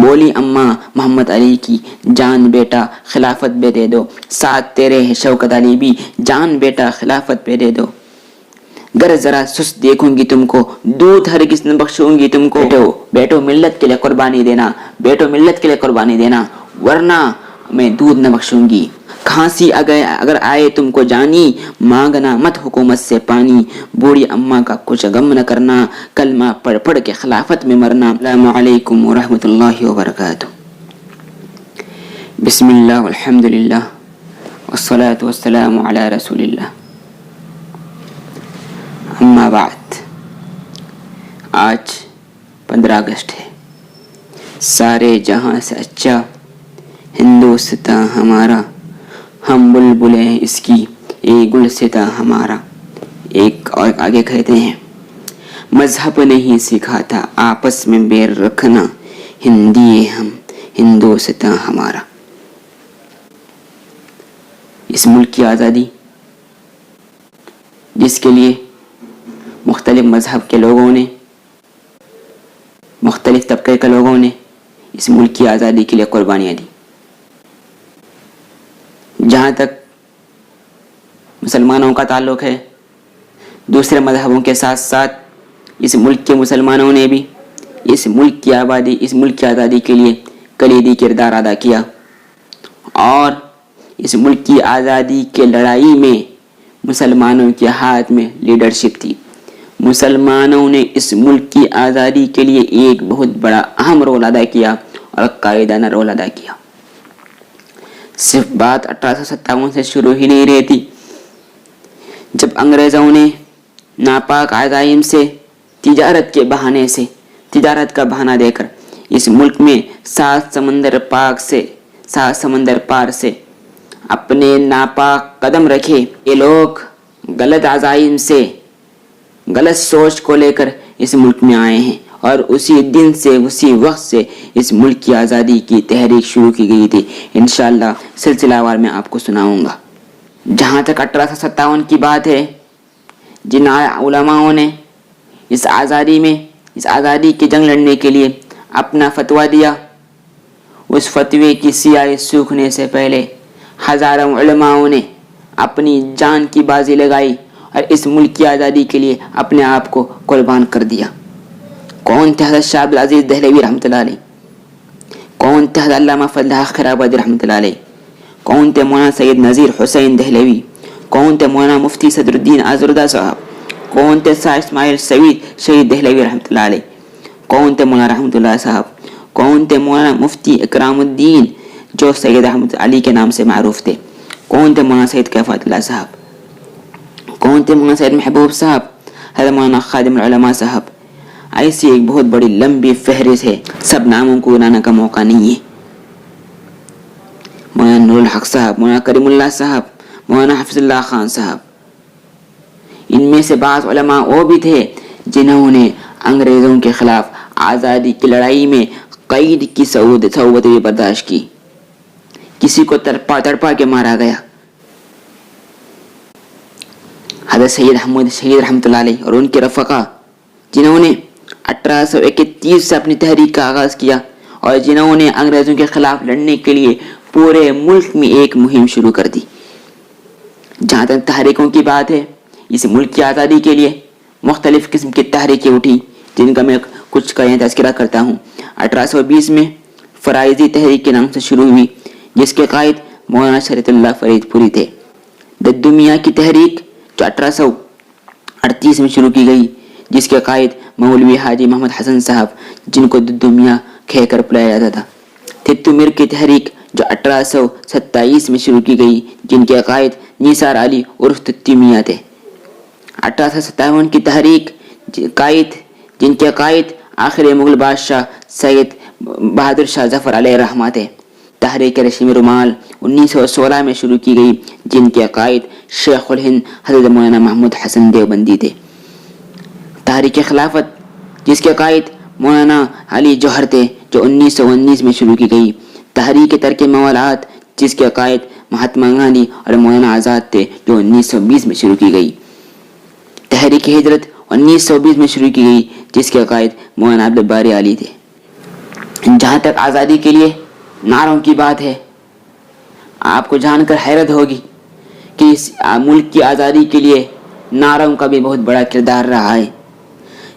بولی اماں محمد علی کی جان بیٹا خلافت پہ دے دو، ساتھ تیرے ہے شوکت علی بھی جان بیٹا خلافت پہ دے دو، گر ذرا سست دیکھوں گی تم کو دودھ ہرگز نہ بخشوں گی تم کو، بیٹو ملت کے لیے قربانی دینا، بیٹو ملت کے لیے قربانی دینا ورنہ میں دودھ نہ بخشوں گی، کھانسی اگر آئے تم کو جانی مانگنا مت حکومت سے پانی، بوڑھی اماں کا کچھ غم نہ کرنا کلمہ پڑھ پڑھ کے خلافت میں مرنا۔ السلام علیکم ورحمۃ اللہ وبرکاتہ۔ بسم اللہ والحمد للہ والصلاة والسلام علی رسول اللہ، اما بعد۔ آج 15 اگست ہے، سارے جہاں سے اچھا ہندوستاں ہمارا، ہم بلبلیں اس کی ایک گلستاں ہمارا۔ ایک اور آگے کہتے ہیں مذہب نہیں سکھاتا آپس میں بیر رکھنا، ہندی ہم ہندوستاں ہمارا۔ اس ملک کی آزادی جس کے لیے مختلف مذہب کے لوگوں نے، مختلف طبقے کے لوگوں نے اس ملک کی آزادی کے لیے قربانیاں دی۔ جہاں تک مسلمانوں کا تعلق ہے، دوسرے مذہبوں کے ساتھ ساتھ اس ملک کے مسلمانوں نے بھی اس ملک کی آزادی کے لیے کلیدی کردار ادا کیا، اور اس ملک کی آزادی کے لڑائی میں مسلمانوں کے ہاتھ میں لیڈرشپ تھی۔ مسلمانوں نے اس ملک کی آزادی کے لیے ایک بہت بڑا اہم رول ادا کیا اور قائدانہ رول ادا کیا۔ صرف بات 1857 سے شروع ہی نہیں رہتی، جب انگریزوں نے ناپاک عزائم سے تجارت کا بہانہ دے کر اس ملک میں 7 سمندر پار سے اپنے ناپاک قدم رکھے، یہ لوگ غلط عزائم سے، غلط سوچ کو لے کر اس ملک میں آئے ہیں، اور اسی دن سے، اسی وقت سے اس ملک کی آزادی کی تحریک شروع کی گئی تھی۔ انشاءاللہ سلسلہ وار میں آپ کو سناؤں گا۔ جہاں تک 1857 کی بات ہے، جن علماؤں نے اس آزادی کی جنگ لڑنے کے لیے اپنا فتویٰ دیا، اس فتوے کی سیاہی سوکھنے سے پہلے ہزاروں علماؤں نے اپنی جان کی بازی لگائی اور اس ملک کی آزادی کے لیے اپنے آپ کو قربان کر دیا۔ کون تھے؟ حضرت شاہ عبدالعزیز دہلوی رحمۃ اللہ علیہ، کون تھے؟ حضرت علامہ فضل حق خیرآبادی رحمۃ اللہ علیہ، کون تھے؟ مولانا سید نذیر حسین دہلوی، کون تھے؟ مولانا مفتی صدر الدین آزردہ صاحب، کون تھے؟ شاہ اسماعیل شہید دہلوی رحمۃ اللہ علیہ، کون تھے؟ مولانا رحمۃ اللہ صاحب، کون تھے؟ مولانا مفتی اکرام الدین جو سید احمد علی کے نام سے معروف تھے، کون تھے؟ مولانا سید کیفیت اللہ صاحب، کون تھے؟ مولانا سید محبوب صاحب، حضرت مولانا خادم العلماء صاحب۔ ایسی ایک بہت بڑی لمبی فہرست ہے، سب ناموں کو گنانے کا موقع نہیں ہے۔ مولانا نور الحق صاحب، مولانا کریم اللہ صاحب، مولانا حفظ اللہ خان صاحب، ان میں سے بعض علماء وہ بھی تھے جنہوں نے انگریزوں کے خلاف آزادی کی لڑائی میں قید کی صعوبت بھی برداشت کی، کسی کو تڑپا کے مارا گیا۔ حضرت سید احمد شہید رحمۃ اللہ علیہ اور ان کے رفقا، جنہوں نے 1831 سے اپنی تحریک کا آغاز کیا اور جنہوں نے انگریزوں کے خلاف لڑنے کے لیے پورے ملک میں ایک مہم شروع کر دی۔ جہاں تک تحریکوں کی بات ہے، اس ملک کی آزادی کے لیے مختلف قسم کی تحریکیں اٹھی، جن کا میں کچھ کا تذکرہ کرتا ہوں۔ 1820 میں فرائضی تحریک کے نام سے شروع ہوئی، جس کے قائد مولانا شریعت اللہ فرید پوری تھے۔ ددو میاں کی تحریک جو 1838 میں شروع کی گئی، جس کے قائد مولوی حاجی محمد حسن صاحب، جن کو ددو میاں کہہ کر بلایا جاتا تھا۔ تتو میر کی تحریک جو 1827 میں شروع کی گئی، جن کے قائد نثار علی عرف تتو میاں تھے۔ 1857 کی تحریک جن کے قائد آخری مغل بادشاہ سید بہادر شاہ ظفر علیہ رحمہ تھے۔ تحریک ریشمی رومال 1916 میں شروع کی گئی، جن کے قائد شیخ الہند حضرت مولانا محمود حسن دیوبندی تھے۔ تحریک خلافت جس کے قائد مولانا علی جوہر تھے، جو 1919 میں شروع کی گئی۔ تحریک ترک موالات جس کے قائد مہاتما گاندھی اور مولانا آزاد تھے، جو 1920 میں شروع کی گئی۔ تحریک ہجرت 1920 میں شروع کی گئی، جس کے قائد مولانا عبدالباری علی تھے۔ جہاں تک آزادی کے لیے نعروں کی بات ہے، آپ کو جان کر حیرت ہوگی کہ اس ملک کی آزادی کے لیے نعروں کا بھی بہت بڑا کردار رہا ہے۔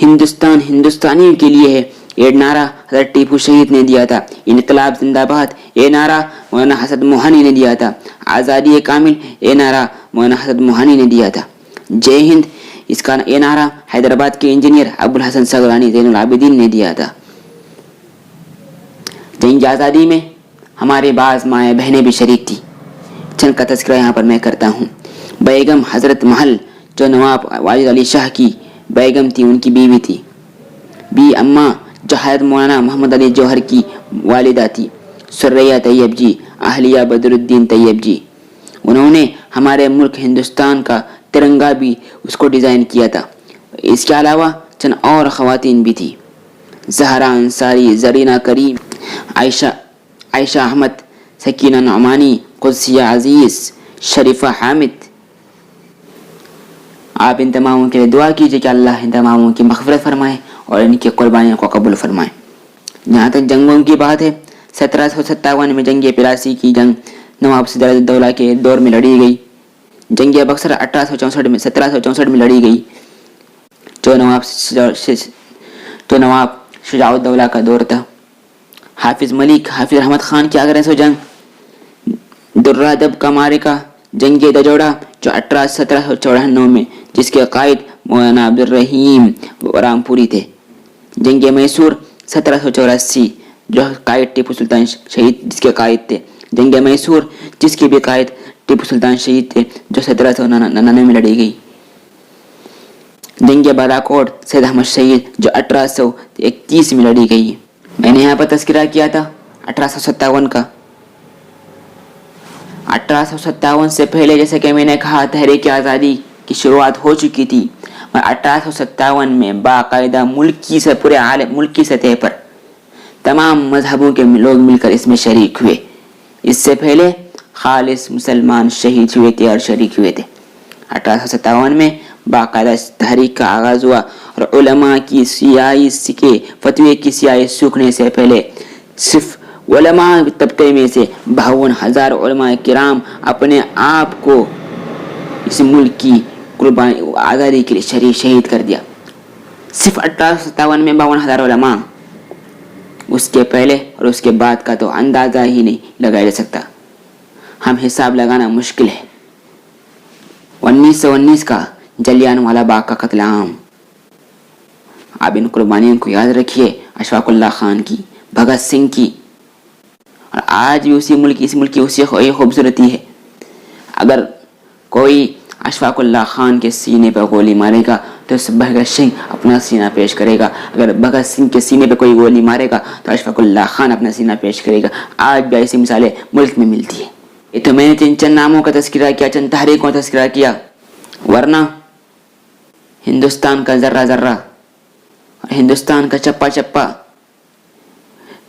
ہندوستان ہندوستانیوں کے لیے ہے، یہ نعرہ حضرت ٹیپو شہید نے دیا تھا۔ انقلاب زندہ باد یہ نعرہ مولانا حسن موہانی نے دیا تھا۔ آزادی کامل یہ نعرہ مولانا حسن موہانی نے دیا تھا۔ جے ہند اس کا یہ نعرہ حیدرآباد کے انجینئر ابوالحسن ثغرانی زین العابدین نے دیا تھا۔ جنگ آزادی میں ہمارے بعض مائیں بہنیں بھی شریک تھی، جن کا تذکرہ یہاں پر میں کرتا ہوں۔ بیگم حضرت محل جو نواب واجد علی شاہ کی بیگم تھی، ان کی بیوی تھی۔ بی اماں جو حضرت مولانا محمد علی جوہر کی والدہ تھی، سریہ طیب جی، اہلیہ بدر الدین طیب جی۔ انہوں نے ہمارے ملک ہندوستان کا ترنگا بھی اس کو ڈیزائن کیا تھا۔ اس کے علاوہ چند اور خواتین بھی تھی، زہرا انصاری، زرینہ کریم، عائشہ احمد، سکینہ نعمانی، قدسیہ عزیز، شریفہ حامد۔ آپ ان تماموں کے لیے دعا کیجیے کہ اللہ ان تماموں کی مغفرت فرمائے اور ان کی قربانیوں کو قبول فرمائے۔ جہاں تک جنگوں کی بات ہے، 1757 میں جنگ پلاسی کی جنگ نواب سراج الدولہ کے دور میں لڑی گئی۔ جنگ بکسر 1764 میں لڑی گئی، جو نواب شجاع الدولہ کا دور تھا۔ حافظ احمد خان کی اگر سو جنگ، درہ دب کا معرکہ، جنگ دجوڑا جو 1794 میں، جس کے قائد مولانا عبدالرحیم رامپوری تھے۔ جنگ میسور 1784 جو قائد ٹیپو سلطان شہید جس کے قائد تھے۔ جنگ میسور جس کے بھی قائد ٹیپو سلطان شہید تھے، جو 1799 میں لڑی گئی۔ جنگ بالاکوٹ سید احمد شہید جو 1831 میں لڑی گئی۔ میں نے یہاں پر تذکرہ کیا تھا 1857 کا۔ 1857 سے پہلے جیسے کہ میں نے کہا تحریک آزادی کی شروعات ہو چکی تھی، اور 1857 میں باقاعدہ پورے عالم ملک کی سطح پر تمام مذہبوں کے لوگ مل کر اس میں شریک ہوئے۔ اس سے پہلے خالص مسلمان شہید ہوئے تھے اور شریک ہوئے تھے۔ 1857 میں باقاعدہ اس تحریک کا آغاز ہوا، اور علماء کی سیاہی کے فتوے کی سیاہی سوکھنے سے پہلے صرف علماء طبقے میں سے 52,000 علماء کرام اپنے آپ کو اس ملک کی قربانی آزادی کے لیے شہید کر دیا۔ صرف 1857 میں 52,000 علماء، اس کے پہلے اور اس کے بعد کا تو اندازہ ہی نہیں لگایا جا سکتا، ہم حساب لگانا مشکل ہے۔ 1919 کا جلیان والا باغ کا قتل عام، آپ ان قربانیوں کو یاد رکھیے، اشفاق اللہ خان کی، بھگت سنگھ کی، اور آج بھی اس ملک کی اسی خوبصورتی ہے۔ اگر کوئی اشفاق اللہ خان کے سینے پر گولی مارے گا تو بھگت سنگھ اپنا سینہ پیش کرے گا، اگر بھگت سنگھ کے سینے پر کوئی گولی مارے گا تو اشفاق اللہ خان اپنا سینہ پیش کرے گا۔ آج بھی ایسی مثالیں ملک میں ملتی ہیں۔ یہ تو میں نے چند ناموں کا تذکرہ کیا، چند تحریکوں کا تذکرہ کیا، ورنہ ہندوستان کا ذرہ ذرہ اور ہندوستان کا چپا چپا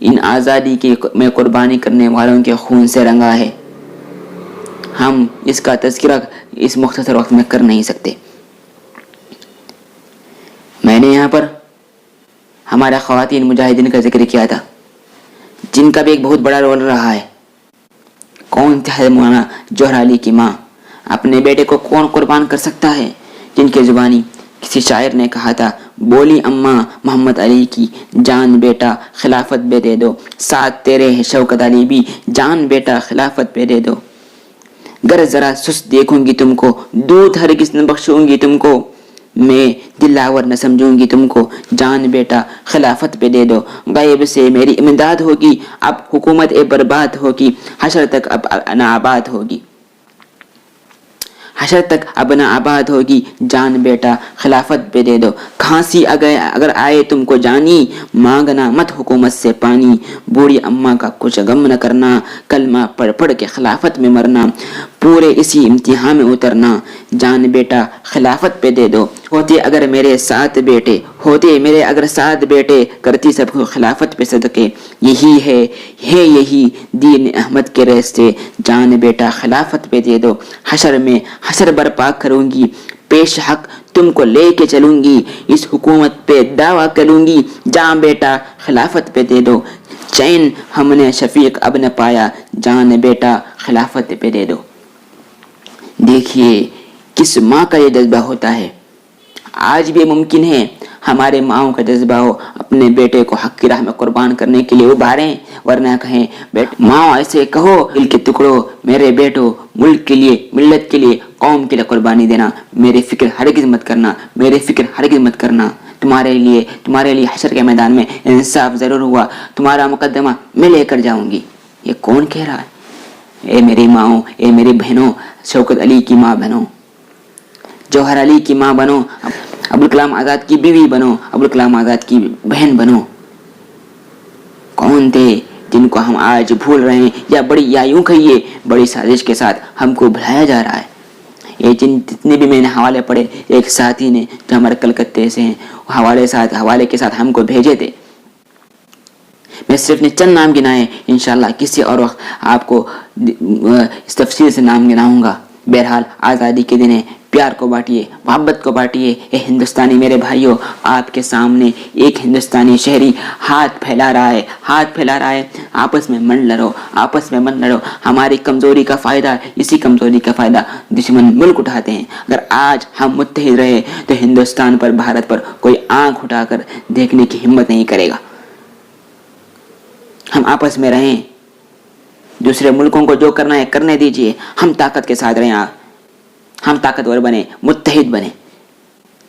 ان آزادی کی میں قربانی کرنے والوں کے خون سے رنگا ہے۔ ہم اس کا تذکرہ اس مختصر وقت میں کر نہیں سکتے۔ میں نے یہاں پر ہمارے خواتین مجاہدین کا ذکر کیا تھا، جن کا بھی ایک بہت بڑا رول رہا ہے۔ کون تھے مولانا جوہر علی کی ماں؟ اپنے بیٹے کو کون قربان کر سکتا ہے؟ جن کے زبانی کسی شاعر نے کہا تھا، بولی اماں محمد علی کی، جان بیٹا خلافت پہ دے دو، ساتھ تیرے ہے شوکت علی بھی، جان بیٹا خلافت پہ دے دو۔ گر ذرا سست دیکھوں گی تم کو، دودھ ہرگز نہ بخشوں گی تم کو، میں دلاور نہ سمجھوں گی تم کو، جان بیٹا خلافت پہ دے دو۔ غیب سے میری امداد ہوگی، اب حکومت برباد ہوگی، حشر تک اب نہ آباد ہوگی، حشر تک اب نہ آباد ہوگی، جان بیٹا خلافت پہ دے دو۔ کھانسی اگر آئے تم کو جانی، مانگنا مت حکومت سے پانی، بوڑھی اماں کا کچھ غم نہ کرنا، کلمہ پڑھ پڑھ کے خلافت میں مرنا، پورے اسی امتحان میں اترنا، جان بیٹا خلافت پہ دے دو۔ ہوتے اگر میرے ساتھ بیٹے، کرتی سب کو خلافت پہ صدقے، یہی ہے یہی دین احمد کے راستے، جان بیٹا خلافت پہ دے دو۔ حشر میں حشر برپا کروں گی، پیش حق تم کو لے کے چلوں گی، اس حکومت پہ دعویٰ کروں گی، جان بیٹا خلافت پہ دے دو۔ چین ہم نے شفیق اب نہ پایا، جان بیٹا خلافت پہ دے دو۔ دیکھیے کس ماں کا یہ جذبہ ہوتا ہے۔ آج بھی ممکن ہے ہمارے ماؤں کا جذبہ ہو اپنے بیٹے کو حق کی راہ میں قربان کرنے کے لیے ابھاریں، ورنہ کہیں ماں ایسے کہو دل کے ٹکڑوں میرے بیٹو، ملک کے لیے، ملت کے لیے، قوم کے لیے قربانی دینا، میری فکر ہرگز مت کرنا، میری فکر ہرگز مت کرنا، تمہارے لیے حشر کے میدان میں انصاف ضرور ہوا، تمہارا مقدمہ میں لے کر جاؤں گی۔ یہ کون کہہ رہا ہے؟ اے میری ماؤں، اے میری بہنوں، شوکت علی کی ماں بنو، جوہر علی کی ماں بنو، ابوالکلام آزاد کی بیوی بنو، ابوالکلام آزاد کی بہن بنو۔ کون تھے جن کو ہم آج بھول رہے ہیں، یا یوں کہیے بڑی سازش کے ساتھ ہم کو بھلایا جا رہا ہے۔ یہ جتنے بھی میں نے حوالے پڑھے، ایک ساتھی نے جو ہمارے کلکتے سے ہیں حوالے کے ساتھ ہم کو بھیجے تھے، میں صرف نے چند نام گنائے، انشاءاللہ کسی اور وقت آپ کو اس تفصیل سے نام گناؤں گا۔ بہرحال آزادی کے دن ہے، پیار کو بانٹیے، محبت کو بانٹیے۔ اے ہندوستانی میرے بھائیوں، آپ کے سامنے ایک ہندوستانی شہری ہاتھ پھیلا رہا ہے، آپس میں من لڑو۔ ہماری کمزوری کا فائدہ، اسی کمزوری کا فائدہ دشمن ملک اٹھاتے ہیں۔ اگر آج ہم متحد رہے تو ہندوستان پر، بھارت پر کوئی آنکھ اٹھا کر دیکھنے کی ہمت نہیں کرے گا۔ ہم آپس میں رہیں، دوسرے ملکوں کو جو کرنا ہے کرنے دیجئے، ہم طاقت کے ساتھ رہیں، ہم طاقتور بنے، متحد بنے۔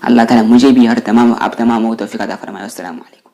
اللہ تعالیٰ مجھے بھی اور آپ تمام کو توفیق عطا فرمائے۔ السلام علیکم۔